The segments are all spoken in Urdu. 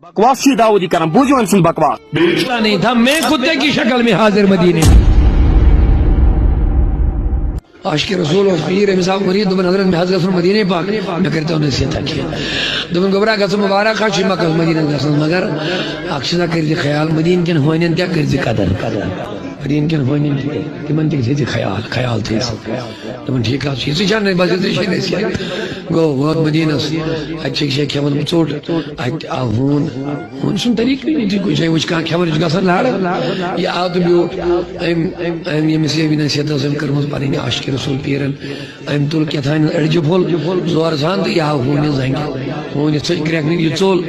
بکواس داؤدی کرم بوجھو ان سن بکواس نہیں تھا میں کتے کی شکل میں حاضر مدینے عاشق رسول اور پیر امام مرید دبن حضرت میں حضرت مدینے پاک میں کرتا ہوں نصیحت کیا دبن گبرا قسم مبارک خاص ما قسم مدینے قسم مگر اکشدا کر خیال مدین کن ہوینن کیا کر قدر مدین کن ہوینن تمن تھی خیال تھی دبن ٹھیک ہے چیز جان بس یہ گو وقت مدینہ اچھے شے کھمن چوٹ ہون سن طریق نہیں تھی کوئی وچ کا کھمن گسن لاڑ یا آد بیو ایم یہ مسیح بنا سیدا زم کرمز پانی عاشق رسول پیرن ایم تول کیا تھا ارج پھول زور سان یا ہون زنگ ہون چھ کرک نہیں چول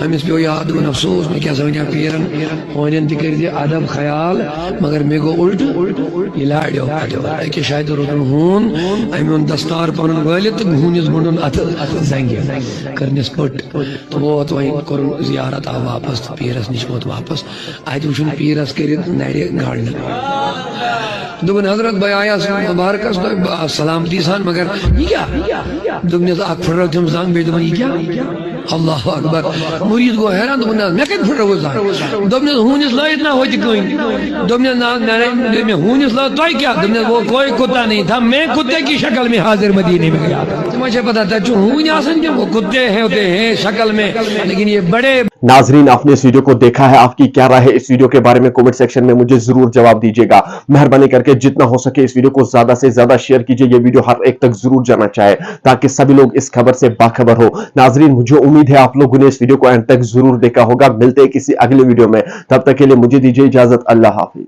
ہم اس بیو یاد و افسوس میں کیا زمانہ پیرن ہون دی کر دی ادب خیال مگر میں گو الٹ یہ لاڑو کہ شاید روزن ہون ایم دستار پن غلط ہون بڑھن ات زنگ کرنس پٹ تو وہ تو کر زیارت آ واپس پیرس نش ووت واپس ات وچن پیرس کر نڑ گاڑی دبن حضرت بھائی آیا مبارکس سلامتی سان مگر یہ کیا دبن اک پھر تم زنگ بے دبن یہ کیا اللہ اکبر مرید گو حیران دبن میں کت پھر وہ زنگ دبن ہونس لائت نہ ہوتی کوئی دبن نہ ہونس لا تو کیا دبن وہ کوئی کتا نہیں تھا میں کتے کی شکل میں حاضر مدینے میں گیا مجھے پتا تھا جو ہون آسن کے وہ کتے ہوتے ہیں شکل میں لیکن یہ بڑے ناظرین آپ نے اس ویڈیو کو دیکھا ہے آپ کی کیا رائے ہے اس ویڈیو کے بارے میں کمنٹ سیکشن میں مجھے ضرور جواب دیجیے گا مہربانی کر کے جتنا ہو سکے اس ویڈیو کو زیادہ سے زیادہ شیئر کیجیے یہ ویڈیو ہر ایک تک ضرور جانا چاہے تاکہ سبھی لوگ اس خبر سے باخبر ہو ناظرین مجھے امید ہے آپ لوگوں نے اس ویڈیو کو اینڈ تک ضرور دیکھا ہوگا ملتے ہیں کسی اگلے ویڈیو میں تب تک کے لیے مجھے دیجیے اجازت اللہ حافظ